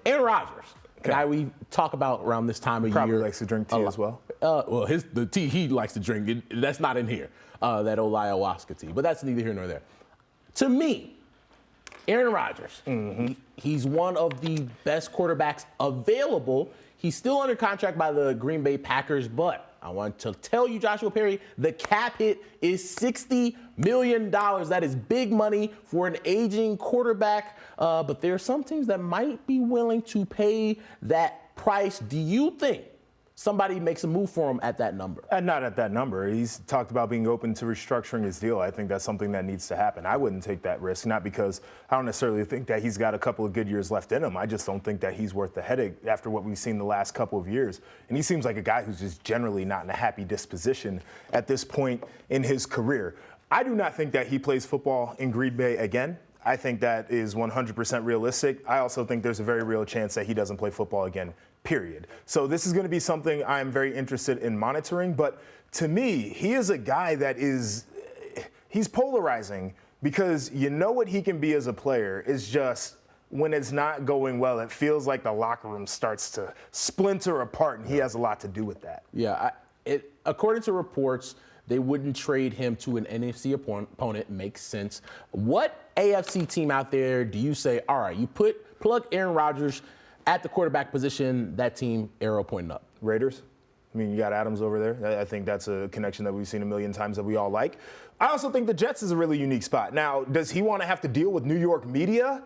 Aaron Rodgers, guy we talk about around this time of Probably year. likes to drink tea as well. Well, the tea he likes to drink, that's not in here, that old ayahuasca tea. But that's neither here nor there. To me, Aaron Rodgers, he's one of the best quarterbacks available. He's still under contract by the Green Bay Packers, but I want to tell you, Joshua Perry, the cap hit is $60 million. That is big money for an aging quarterback, but there are some teams that might be willing to pay that price. Do you think somebody makes a move for him at that number? Not at that number. He's talked about being open to restructuring his deal. I think that's something that needs to happen. I wouldn't take that risk, not because I don't necessarily think that he's got a couple of good years left in him. I just don't think that he's worth the headache after what we've seen the last couple of years. And he seems like a guy who's just generally not in a happy disposition at this point in his career. I do not think that he plays football in Green Bay again. I think that is 100% realistic. I also think there's a very real chance that he doesn't play football again, period. So this is going to be something I'm very interested in monitoring. But to me, he is a guy that he's polarizing because you know what he can be as a player is just when it's not going well, it feels like the locker room starts to splinter apart, and he has a lot to do with that. Yeah, according to reports, they wouldn't trade him to an NFC opponent. Makes sense. What AFC team out there do you say, all right, you plug Aaron Rodgers at the quarterback position, that team, arrow pointing up? Raiders. I mean, you got Adams over there. I think that's a connection that we've seen a million times that we all like. I also think the Jets is a really unique spot. Now, does he want to have to deal with New York media?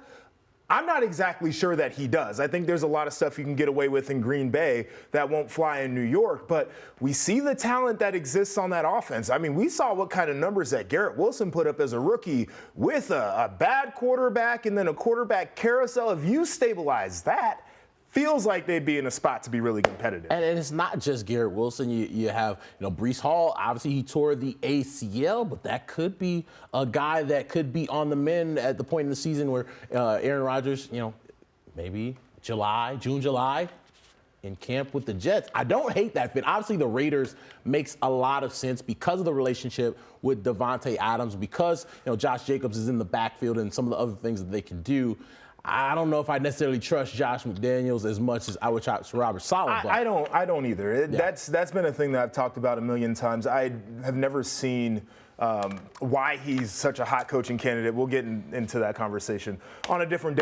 I'm not exactly sure that he does. I think there's a lot of stuff you can get away with in Green Bay that won't fly in New York, but we see the talent that exists on that offense. I mean, we saw what kind of numbers that Garrett Wilson put up as a rookie with a bad quarterback and then a quarterback carousel. If you stabilize that, feels like they'd be in a spot to be really competitive. And it's not just Garrett Wilson. You have, Breece Hall. Obviously, he tore the ACL, but that could be a guy that could be on the mend at the point in the season where Aaron Rodgers, maybe June, July, in camp with the Jets. I don't hate that fit. Obviously, the Raiders makes a lot of sense because of the relationship with Devontae Adams, because Josh Jacobs is in the backfield and some of the other things that they can do. I don't know if I necessarily trust Josh McDaniels as much as I would trust Robert Saleh. I don't either. Yeah. That's been a thing that I've talked about a million times. I have never seen why he's such a hot coaching candidate. We'll get into that conversation on a different day.